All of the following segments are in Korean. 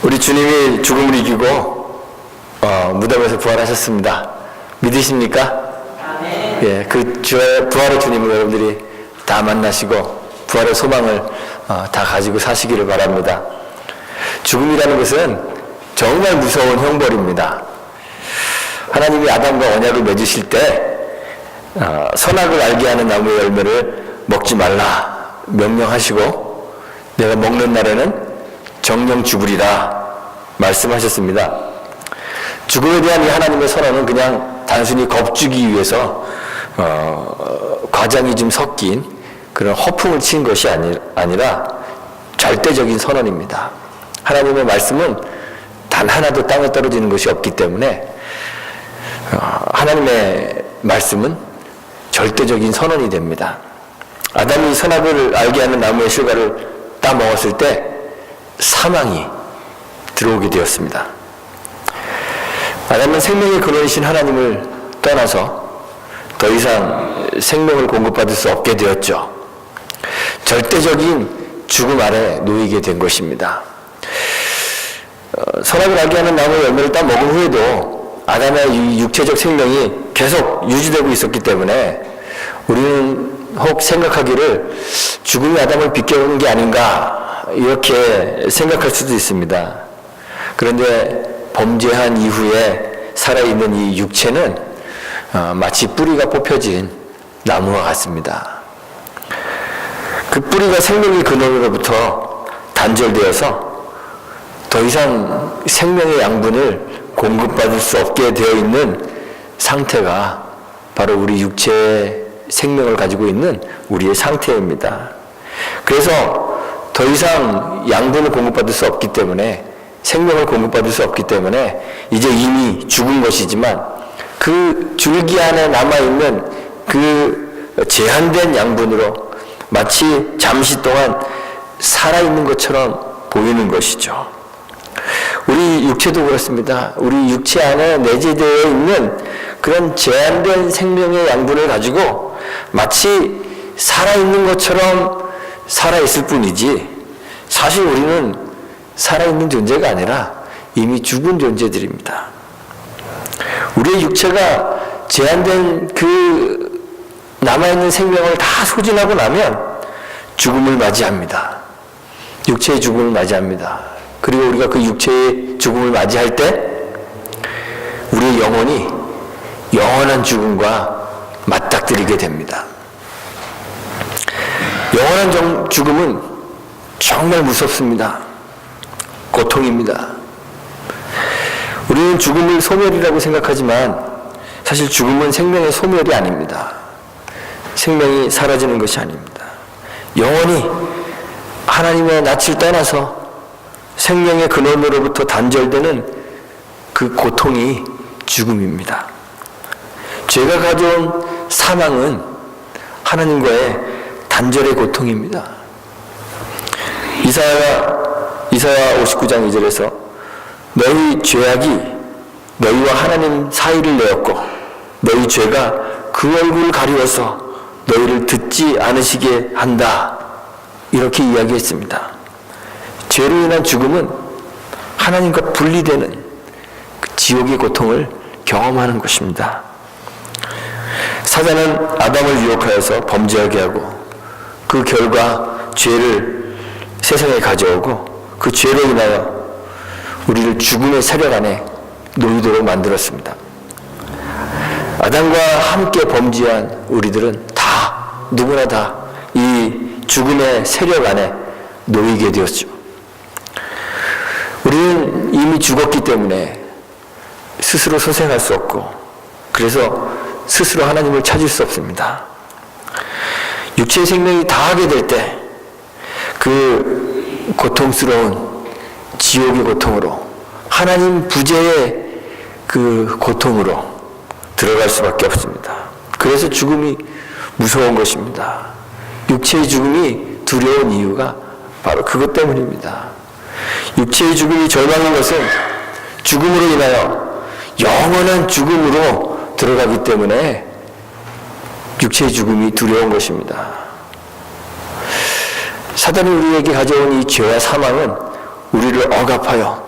우리 주님이 죽음을 이기고 무덤에서 부활하셨습니다. 믿으십니까? 예, 그 부활의 주님을 여러분들이 다 만나시고 부활의 소망을 다 가지고 사시기를 바랍니다. 죽음이라는 것은 정말 무서운 형벌입니다. 하나님이 아담과 언약을 맺으실 때 선악을 알게 하는 나무의 열매를 먹지 말라 명령하시고 내가 먹는 날에는 정령 죽으리라 말씀하셨습니다. 죽음에 대한 이 하나님의 선언은 그냥 단순히 겁주기 위해서 과장이 좀 섞인 그런 허풍을 친 것이 아니라 절대적인 선언입니다. 하나님의 말씀은 단 하나도 땅에 떨어지는 것이 없기 때문에 하나님의 말씀은 절대적인 선언이 됩니다. 아담이 선악을 알게 하는 나무의 실과를 따 먹었을 때 사망이 들어오게 되었습니다. 아담은 생명의 근원이신 하나님을 떠나서 더 이상 생명을 공급받을 수 없게 되었죠. 절대적인 죽음 아래 놓이게 된 것입니다. 선악을 알게 하는 나무의 열매를 따 먹은 후에도 아담의 이 육체적 생명이 계속 유지되고 있었기 때문에 우리는 혹 생각하기를 죽음이 아담을 비껴오는 게 아닌가 이렇게 생각할 수도 있습니다. 그런데 범죄한 이후에 살아있는 이 육체는 마치 뿌리가 뽑혀진 나무와 같습니다. 그 뿌리가 생명의 근원으로부터 단절되어서 더 이상 생명의 양분을 공급받을 수 없게 되어 있는 상태가 바로 우리 육체의 생명을 가지고 있는 우리의 상태입니다. 그래서 더 이상 양분을 공급받을 수 없기 때문에 생명을 공급받을 수 없기 때문에 이제 이미 죽은 것이지만 그 줄기 안에 남아있는 그 제한된 양분으로 마치 잠시 동안 살아있는 것처럼 보이는 것이죠. 우리 육체도 그렇습니다. 우리 육체 안에 내재되어 있는 그런 제한된 생명의 양분을 가지고 마치 살아있는 것처럼 살아있을 뿐이지 사실 우리는 살아있는 존재가 아니라 이미 죽은 존재들입니다. 우리의 육체가 제한된 그 남아있는 생명을 다 소진하고 나면 죽음을 맞이합니다. 육체의 죽음을 맞이합니다. 그리고 우리가 그 육체의 죽음을 맞이할 때 우리의 영혼이 영원한 죽음과 맞닥뜨리게 됩니다. 영원한 죽음은 정말 무섭습니다. 고통입니다. 우리는 죽음을 소멸이라고 생각하지만 사실 죽음은 생명의 소멸이 아닙니다. 생명이 사라지는 것이 아닙니다. 영원히 하나님의 낯을 떠나서 생명의 근원으로부터 단절되는 그 고통이 죽음입니다. 죄가 가져온 사망은 하나님과의 단절의 고통입니다. 이사야 59장 2절에서 너희 죄악이 너희와 하나님 사이를 내었고 너희 죄가 그 얼굴을 가리워서 너희를 듣지 않으시게 한다 이렇게 이야기했습니다. 죄로 인한 죽음은 하나님과 분리되는 그 지옥의 고통을 경험하는 것입니다. 사단은 아담을 유혹하여서 범죄하게 하고 그 결과 죄를 세상에 가져오고 그 죄로 인하여 우리를 죽음의 세력 안에 놓이도록 만들었습니다. 아담과 함께 범죄한 우리들은 누구나 다 이 죽음의 세력 안에 놓이게 되었죠. 우리는 이미 죽었기 때문에 스스로 소생할 수 없고 그래서 스스로 하나님을 찾을 수 없습니다. 육체의 생명이 다하게 될 때 그 고통스러운 지옥의 고통으로 하나님 부재의 그 고통으로 들어갈 수밖에 없습니다. 그래서 죽음이 무서운 것입니다. 육체의 죽음이 두려운 이유가 바로 그것 때문입니다. 육체의 죽음이 절망인 것은 죽음으로 인하여 영원한 죽음으로 들어가기 때문에 육체의 죽음이 두려운 것입니다. 사단이 우리에게 가져온 이 죄와 사망은 우리를 억압하여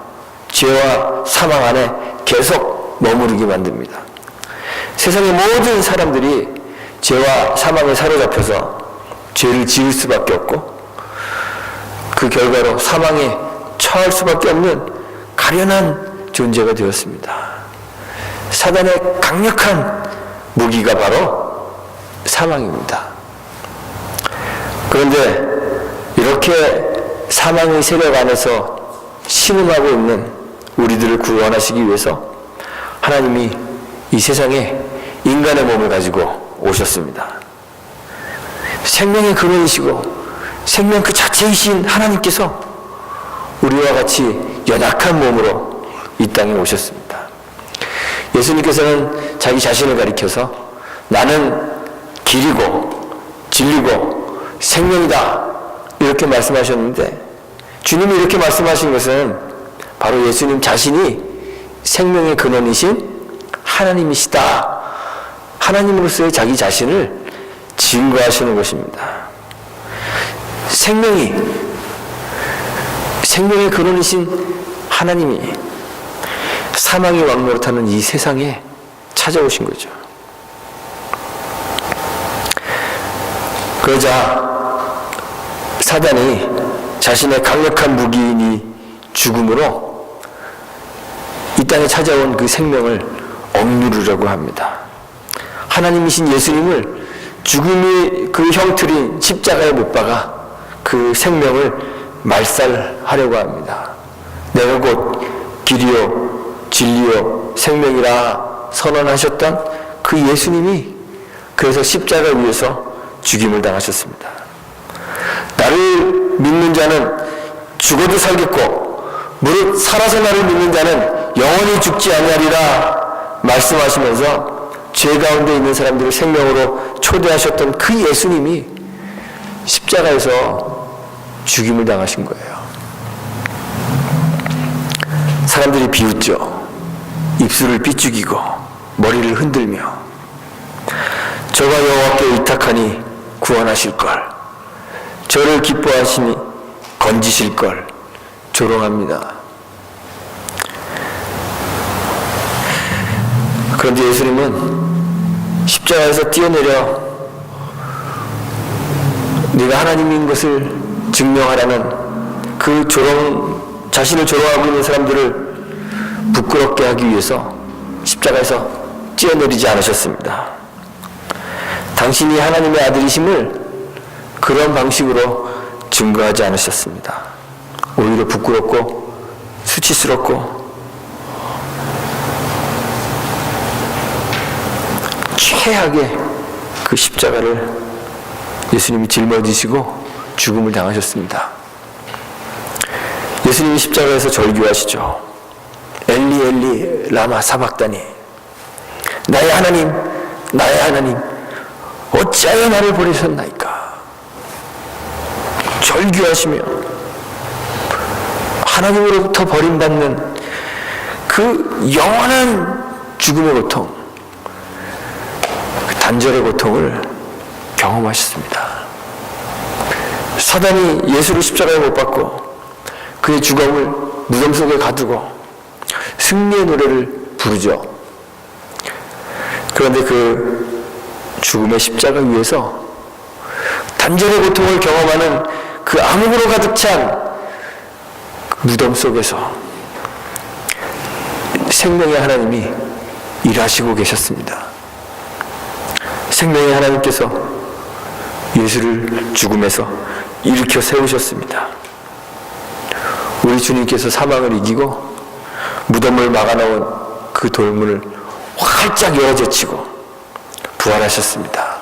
죄와 사망 안에 계속 머무르게 만듭니다. 세상의 모든 사람들이 죄와 사망에 사로잡혀서 죄를 지을 수밖에 없고 그 결과로 사망에 처할 수밖에 없는 가련한 존재가 되었습니다. 사단의 강력한 무기가 바로 사망입니다. 그런데 이렇게 사망의 세력 안에서 신음하고 있는 우리들을 구원하시기 위해서 하나님이 이 세상에 인간의 몸을 가지고 오셨습니다. 생명의 근원이시고 생명 그 자체이신 하나님께서 우리와 같이 연약한 몸으로 이 땅에 오셨습니다. 예수님께서는 자기 자신을 가리켜서 나는 길이고 진리고 생명이다 이렇게 말씀하셨는데, 주님이 이렇게 말씀하신 것은 바로 예수님 자신이 생명의 근원이신 하나님이시다, 하나님으로서의 자기 자신을 증거하시는 것입니다. 생명의 근원이신 하나님이 사망의 왕노릇하는 이 세상에 찾아오신 거죠. 그러자 사단이 자신의 강력한 무기인 이 죽음으로 이 땅에 찾아온 그 생명을 억누르려고 합니다. 하나님이신 예수님을 죽음의 그 형틀인 십자가에 못 박아 그 생명을 말살하려고 합니다. 내가 곧 길이요 진리요 생명이라 선언하셨던 그 예수님이 그래서 십자가 위에서 죽임을 당하셨습니다. 나를 믿는 자는 죽어도 살겠고 무릇 살아서 나를 믿는 자는 영원히 죽지 아니하리라 말씀하시면서 죄 가운데 있는 사람들을 생명으로 초대하셨던 그 예수님이 십자가에서 죽임을 당하신 거예요. 사람들이 비웃죠. 입술을 삐죽이고 머리를 흔들며 저가 여호와께 의탁하니 구원하실걸, 저를 기뻐하시니 건지실걸 조롱합니다. 그런데 예수님은 십자가에서 뛰어내려 네가 하나님인 것을 증명하라는 그 자신을 조롱하고 있는 사람들을 부끄럽게 하기 위해서 십자가에서 뛰어내리지 않으셨습니다. 당신이 하나님의 아들이심을 그런 방식으로 증거하지 않으셨습니다. 오히려 부끄럽고 수치스럽고 최악의 그 십자가를 예수님이 짊어지시고 죽음을 당하셨습니다. 예수님이 십자가에서 절규하시죠. 엘리 엘리 라마 사박다니, 나의 하나님 나의 하나님 어찌하여 나를 버리셨나이까. 절규하시며 하나님으로부터 버림받는 그 영원한 죽음의 고통, 그 단절의 고통을 경험하셨습니다. 사단이 예수를 십자가에 못 박고 그의 죽음을 무덤 속에 가두고 승리의 노래를 부르죠. 그런데 그 죽음의 십자가 위에서 단절의 고통을 경험하는 그 암흑으로 가득 찬 그 무덤 속에서 생명의 하나님이 일하시고 계셨습니다. 생명의 하나님께서 예수를 죽음에서 일으켜 세우셨습니다. 우리 주님께서 사망을 이기고 무덤을 막아놓은 그 돌문을 활짝 열어제치고 부활하셨습니다.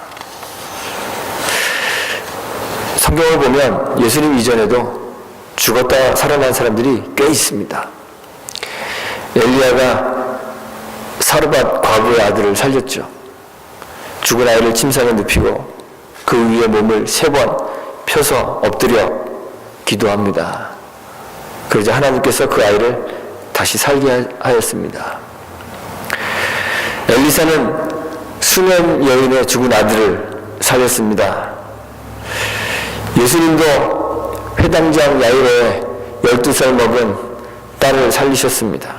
성경을 보면 예수님 이전에도 죽었다 살아난 사람들이 꽤 있습니다. 엘리야가 사르밧 과부의 아들을 살렸죠. 죽은 아이를 침상에 눕히고 그 위에 몸을 3번 펴서 엎드려 기도합니다. 그러자 하나님께서 그 아이를 다시 살게 하였습니다. 엘리사는 수넴 여인의 죽은 아들을 살렸습니다. 예수님도 회당장 야이로의 12살 먹은 딸을 살리셨습니다.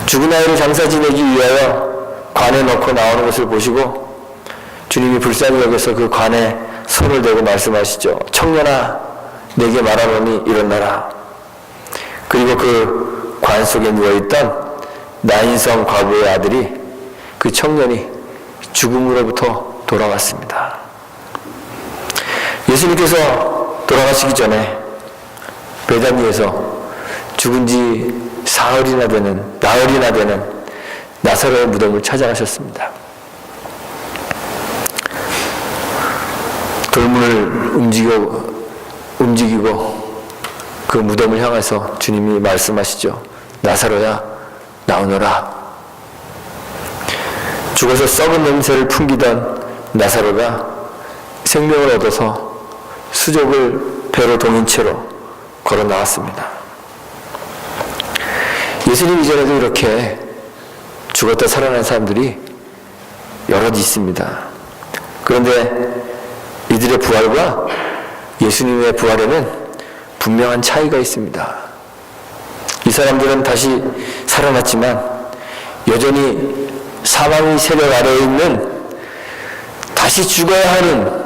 죽은 아이를 장사 지내기 위하여 관에 넣고 나오는 것을 보시고 주님이 불쌍히 여겨서 그 관에 손을 대고 말씀하시죠. 청년아, 내게 말하노니 일어나라. 그리고 그 관 속에 누워있던 나인성 과부의 아들이, 그 청년이 죽음으로부터 돌아왔습니다. 예수님께서 돌아가시기 전에 베다니에서 죽은 지 나흘이나 되는 나사로의 무덤을 찾아가셨습니다. 돌문을 움직이고 그 무덤을 향해서 주님이 말씀하시죠. 나사로야, 나오너라. 죽어서 썩은 냄새를 풍기던 나사로가 생명을 얻어서 수족을 배로 동인 채로 걸어 나왔습니다. 예수님 이전에도 이렇게 죽었다 살아난 사람들이 여럿 있습니다. 그런데 이들의 부활과 예수님의 부활에는 분명한 차이가 있습니다. 이 사람들은 다시 살아났지만 여전히 사망의 세력 아래에 있는 다시 죽어야 하는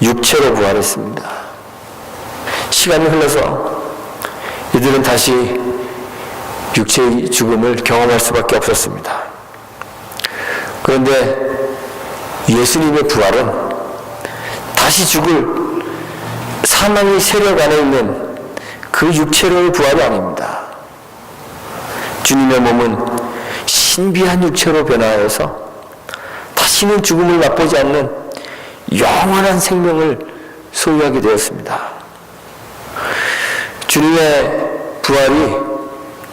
육체로 부활했습니다. 시간이 흘러서 이들은 다시 육체의 죽음을 경험할 수밖에 없었습니다. 그런데 예수님의 부활은 다시 죽을 사망의 세력 안에 있는 그 육체로의 부활이 아닙니다. 주님의 몸은 신비한 육체로 변화하여서 다시는 죽음을 맛보지 않는 영원한 생명을 소유하게 되었습니다. 주님의 부활이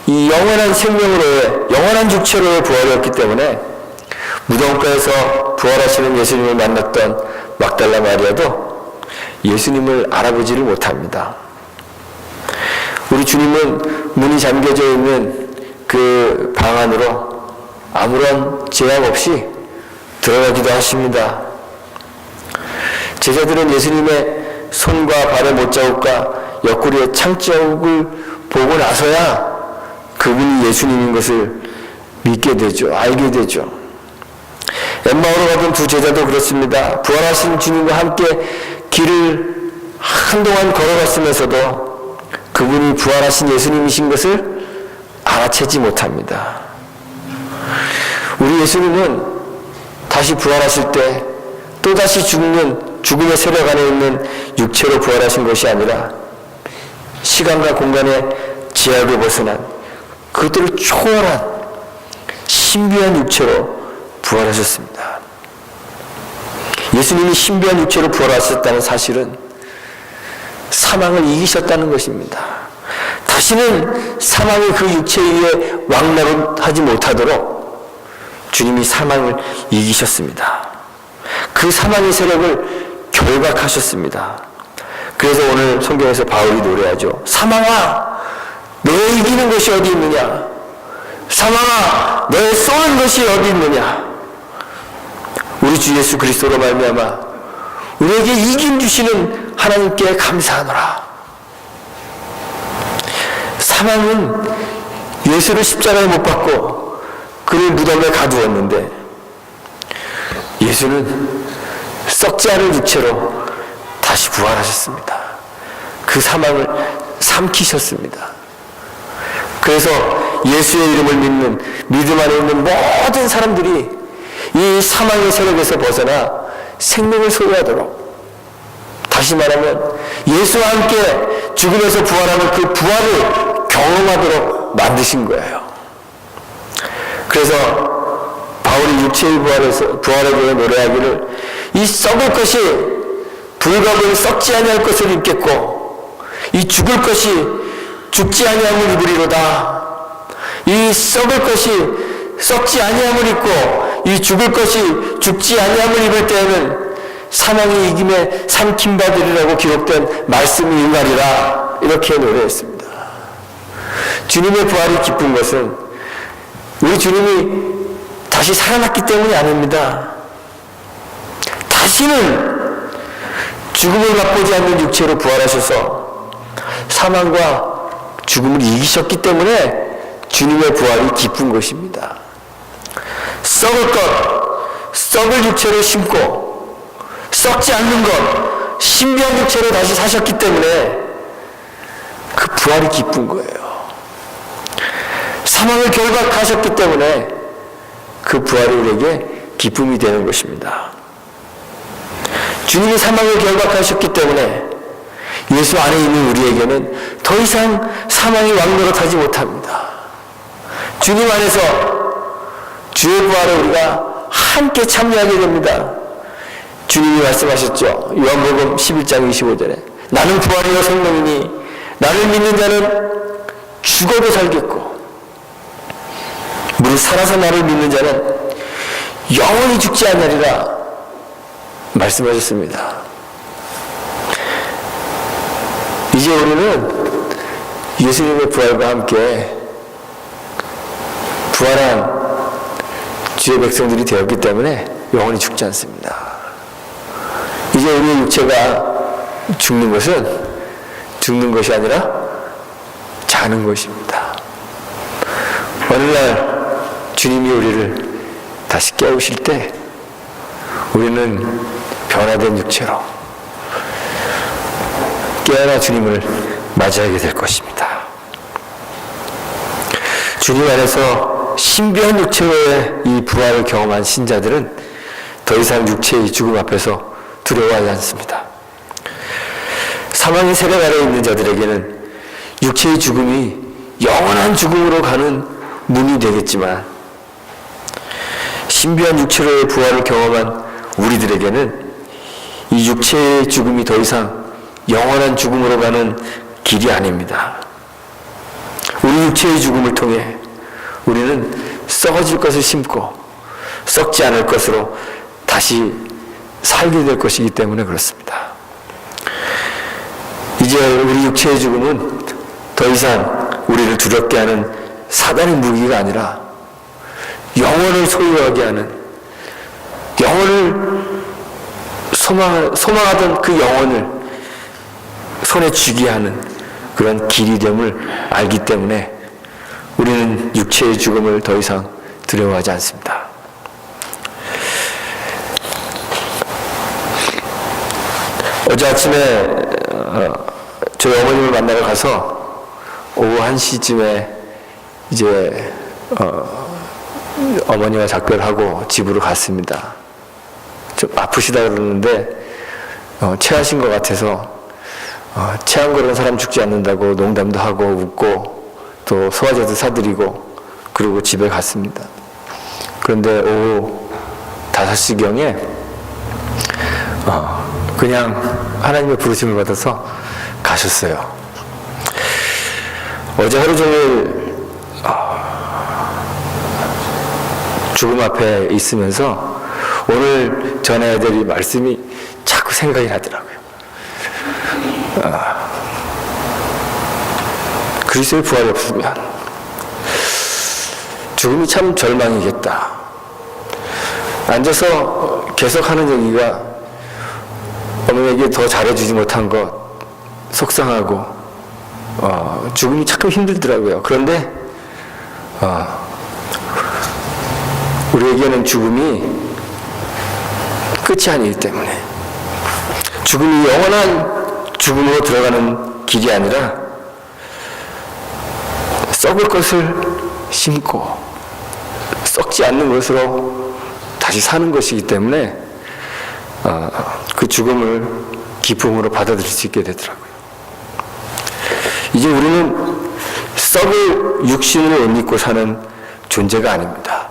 이 영원한 생명으로의, 영원한 육체로의 부활이었기 때문에 무덤가에서 부활하시는 예수님을 만났던 막달라 마리아도 예수님을 알아보지를 못합니다. 우리 주님은 문이 잠겨져 있는 그 방 안으로 아무런 제약 없이 들어가기도 하십니다. 제자들은 예수님의 손과 발의 못자국과 옆구리의 창자국을 보고 나서야 그분이 예수님인 것을 믿게 되죠. 알게 되죠. 엠마오로 가던 두 제자도 그렇습니다. 부활하신 주님과 함께 길을 한동안 걸어갔으면서도 그분이 부활하신 예수님이신 것을 알아채지 못합니다. 우리 예수님은 다시 부활하실 때 또다시 죽음의 세력 안에 있는 육체로 부활하신 것이 아니라 시간과 공간의 제약을 벗어난 그들을 초월한 신비한 육체로 부활하셨습니다. 예수님이 신비한 육체로 부활하셨다는 사실은 사망을 이기셨다는 것입니다. 다시는 사망의 그 육체 위에 왕노릇하지 못하도록 주님이 사망을 이기셨습니다. 그 사망의 세력을 결박하셨습니다. 그래서 오늘 성경에서 바울이 노래하죠. 사망아, 너의 이기는 것이 어디 있느냐? 사망아, 너의 쏘는 것이 어디 있느냐? 우리 주 예수 그리스도로 말미암아 우리에게 이김 주시는 하나님께 감사하노라. 사망은 예수를 십자가에 못 박고 그를 무덤에 가두었는데 예수는 썩지 않은 육체로 다시 부활하셨습니다. 그 사망을 삼키셨습니다. 그래서 예수의 이름을 믿는 믿음 안에 있는 모든 사람들이 이 사망의 세력에서 벗어나 생명을 소유하도록, 다시 말하면 예수와 함께 죽음에서 부활하는 그 부활을 경험하도록 만드신 거예요. 그래서 바울이 육체의 부활에 대해 노래하기를 이 썩을 것이 불갑을 썩지 아니할 것을 입겠고 이 죽을 것이 죽지 아니함을 입으리로다. 이 썩을 것이 썩지 아니함을 입고 이 죽을 것이 죽지 아니함을 입을 때에는 사망이 이김에 삼킴받으리라고 기록된 말씀이 응하리라. 이렇게 노래했습니다. 주님의 부활이 기쁜 것은 우리 주님이 다시 살아났기 때문이 아닙니다. 다시는 죽음을 맛보지 않는 육체로 부활하셔서 사망과 죽음을 이기셨기 때문에 주님의 부활이 기쁜 것입니다. 썩을 것, 썩을 육체를 심고 썩지 않는 것, 신비한 육체를 다시 사셨기 때문에 그 부활이 기쁜 거예요. 사망을 결박하셨기 때문에 그 부활이 우리에게 기쁨이 되는 것입니다. 주님이 사망을 결박하셨기 때문에 예수 안에 있는 우리에게는 더 이상 사망이 왕노릇하지 못합니다. 주님 안에서 주의 부활에 우리가 함께 참여하게 됩니다. 주님이 말씀하셨죠. 요한복음 11장 25절에 나는 부활이요 생명이니 나를 믿는 자는 죽어도 살겠고 무릇 살아서 나를 믿는 자는 영원히 죽지 않으리라 말씀하셨습니다. 이제 우리는 예수님의 부활과 함께 부활한 주의 백성들이 되었기 때문에 영원히 죽지 않습니다. 이제 우리의 육체가 죽는 것은 죽는 것이 아니라 자는 것입니다. 어느 날 주님이 우리를 다시 깨우실 때 우리는 변화된 육체로 깨어나 주님을 맞이하게 될 것입니다. 주님 안에서 신비한 육체의 이 부활을 경험한 신자들은 더 이상 육체의 죽음 앞에서 두려워하지 않습니다. 사망의 세력 아래에 있는 자들에게는 육체의 죽음이 영원한 죽음으로 가는 문이 되겠지만 신비한 육체로의 부활을 경험한 우리들에게는 이 육체의 죽음이 더 이상 영원한 죽음으로 가는 길이 아닙니다. 우리 육체의 죽음을 통해 우리는 썩어질 것을 심고 썩지 않을 것으로 다시 살게 될 것이기 때문에 그렇습니다. 이제 우리 육체의 죽음은 더 이상 우리를 두렵게 하는 사단의 무기가 아니라 영혼을 소유하게 하는, 영혼을 소망하던 그 영혼을 손에 쥐게 하는 그런 길이 됨을 알기 때문에 우리는 육체의 죽음을 더 이상 두려워하지 않습니다. 어제 아침에 저희 어머님을 만나러 가서 오후 1시쯤에 이제 어머니와 작별하고 집으로 갔습니다. 좀 아프시다 그러는데 체하신 것 같아서 체한 거는 사람 죽지 않는다고 농담도 하고 웃고 또 소화제도 사드리고 그리고 집에 갔습니다. 그런데 오후 5시경에 그냥 하나님의 부르심을 받아서 가셨어요. 어제 하루 종일 죽음 앞에 있으면서 오늘 전해야 될 이 말씀이 자꾸 생각이 나더라고요. 그리스도의 부활이 없으면 죽음이 참 절망이겠다. 앉아서 계속 하는 얘기가 어머니에게 더 잘해주지 못한 것 속상하고 죽음이 참 힘들더라고요. 그런데 우리에게는 죽음이 끝이 아니기 때문에 죽음이 영원한 죽음으로 들어가는 길이 아니라 썩을 것을 심고 썩지 않는 것으로 다시 사는 것이기 때문에 그 죽음을 기쁨으로 받아들일 수 있게 되더라고요. 이제 우리는 썩을 육신을 옷 입고 사는 존재가 아닙니다.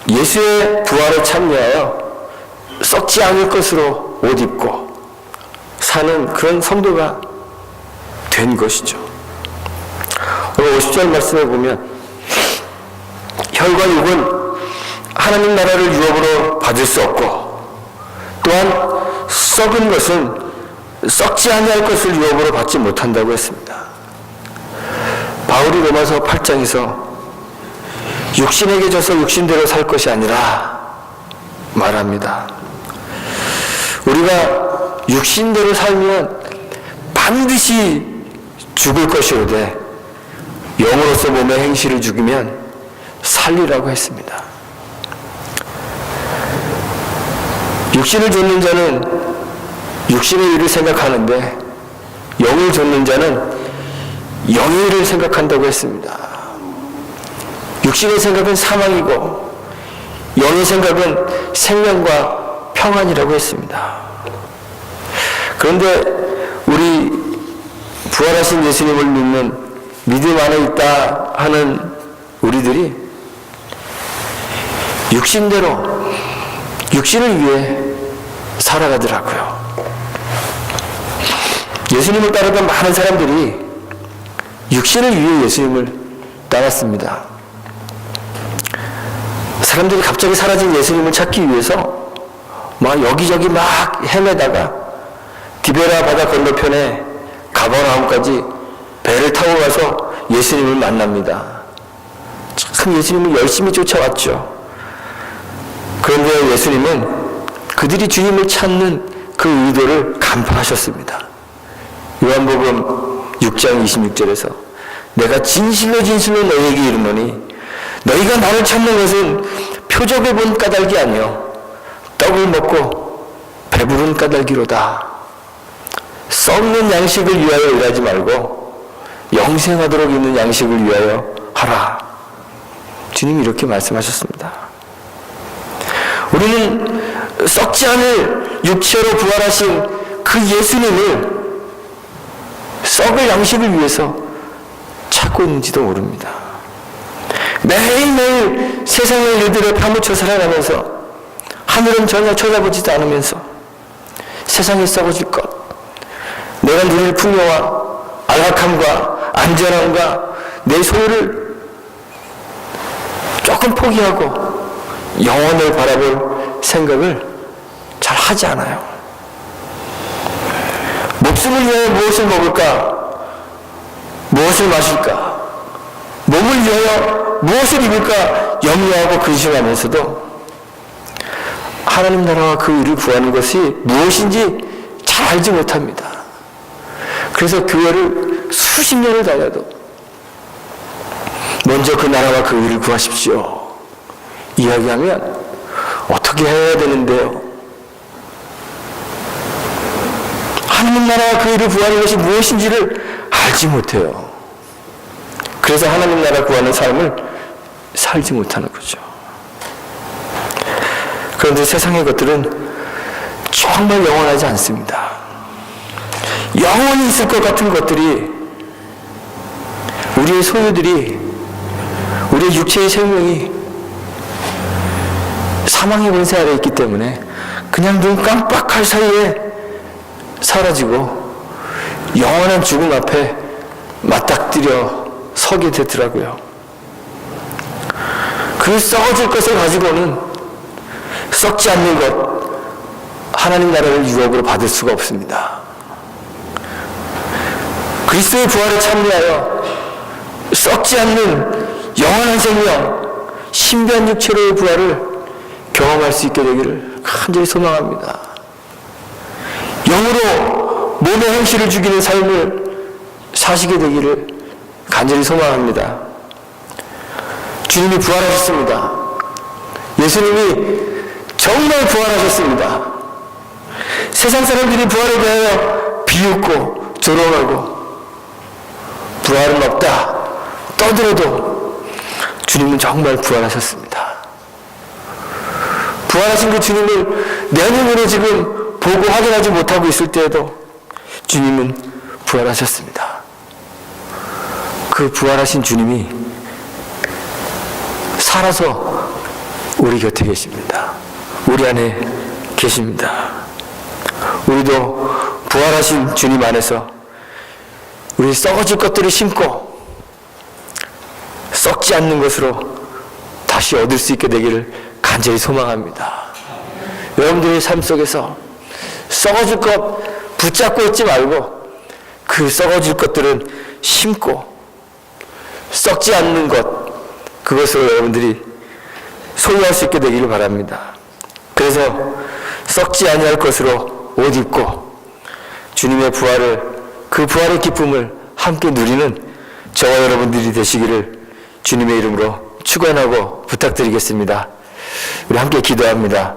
예수의 부활에 참여하여 썩지 않을 것으로 옷 입고 사는 그런 성도가 된 것이죠. 오늘 50절 말씀에 보면 혈과 육은 하나님 나라를 유업으로 받을 수 없고 또한 썩은 것은 썩지 아니할 것을 유업으로 받지 못한다고 했습니다. 바울이 로마서 8장에서 육신에게 져서 육신대로 살 것이 아니라 말합니다. 우리가 육신대로 살면 반드시 죽을 것이로되 영으로서 몸의 행실을 죽이면 살리라고 했습니다. 육신을 좇는 자는 육신의 일을 생각하는데 영을 좇는 자는 영의 일을 생각한다고 했습니다. 육신의 생각은 사망이고 영의 생각은 생명과 평안이라고 했습니다. 그런데 우리 부활하신 예수님을 믿는 믿음 안에 있다 하는 우리들이 육신대로 육신을 위해 살아가더라고요. 예수님을 따르던 많은 사람들이 육신을 위해 예수님을 따랐습니다. 사람들이 갑자기 사라진 예수님을 찾기 위해서 막 여기저기 막 헤매다가 디베라 바다 건너편에 가버나움까지 배를 타고 가서 예수님을 만납니다. 참 예수님을 열심히 쫓아왔죠. 그런데 예수님은 그들이 주님을 찾는 그 의도를 간파하셨습니다. 요한복음 6장 26절에서 내가 진실로 진실로 너희에게 이르노니 너희가 나를 찾는 것은 표적을 본 까닭이 아니요 떡을 먹고 배부른 까닭이로다. 썩는 양식을 위하여 일하지 말고 영생하도록 있는 양식을 위하여 하라. 주님이 이렇게 말씀하셨습니다. 우리는 썩지 않을 육체로 부활하신 그 예수님을 썩을 양식을 위해서 찾고 있는지도 모릅니다. 매일매일 세상의 일들에 파묻혀 살아가면서 하늘은 전혀 쳐다보지도 않으면서 세상에 썩어질 것, 내가 누릴 풍요와 안락함과 안전함과 내 소유를 조금 포기하고 영원을 바라볼 생각을 잘 하지 않아요. 목숨을 위하여 무엇을 먹을까? 무엇을 마실까? 몸을 위하여 무엇을 입을까? 염려하고 근심하면서도 하나님 나라와 그 일을 구하는 것이 무엇인지 잘 알지 못합니다. 그래서 교회를 수십 년을 다녀도 먼저 그 나라와 그 일을 구하십시오 이야기하면 어떻게 해야 되는데요? 하나님 나라와 그 일을 구하는 것이 무엇인지를 알지 못해요. 그래서 하나님 나라 구하는 삶을 살지 못하는 거죠. 그런데 세상의 것들은 정말 영원하지 않습니다. 영원히 있을 것 같은 것들이, 우리의 소유들이, 우리의 육체의 생명이 사망의 권세 아래 있기 때문에 그냥 눈 깜빡할 사이에 사라지고 영원한 죽음 앞에 맞닥뜨려 서게 되더라고요. 그 썩어질 것을 가지고는 썩지 않는 것, 하나님 나라를 유업으로 받을 수가 없습니다. 그리스도의 부활에 참여하여 썩지 않는 영원한 생명, 신비한 육체로의 부활을 경험할 수 있게 되기를 간절히 소망합니다. 영으로 몸의 행실을 죽이는 삶을 사시게 되기를 간절히 소망합니다. 주님이 부활하셨습니다. 예수님이 정말 부활하셨습니다. 세상 사람들이 부활에 대하여 비웃고 조롱하고 부활은 없다 떠들어도 주님은 정말 부활하셨습니다. 부활하신 그 주님을 내 눈으로 지금 보고 확인하지 못하고 있을 때에도 주님은 부활하셨습니다. 그 부활하신 주님이 살아서 우리 곁에 계십니다. 우리 안에 계십니다. 우리도 부활하신 주님 안에서 우리 썩어질 것들을 심고 썩지 않는 것으로 다시 얻을 수 있게 되기를 간절히 소망합니다. 여러분들의 삶 속에서 썩어질 것 붙잡고 있지 말고 그 썩어질 것들은 심고 썩지 않는 것, 그것으로 여러분들이 소유할 수 있게 되기를 바랍니다. 그래서 썩지 아니할 것으로 옷 입고 주님의 부활을, 그 부활의 기쁨을 함께 누리는 저와 여러분들이 되시기를 주님의 이름으로 축원하고 부탁드리겠습니다. 우리 함께 기도합니다.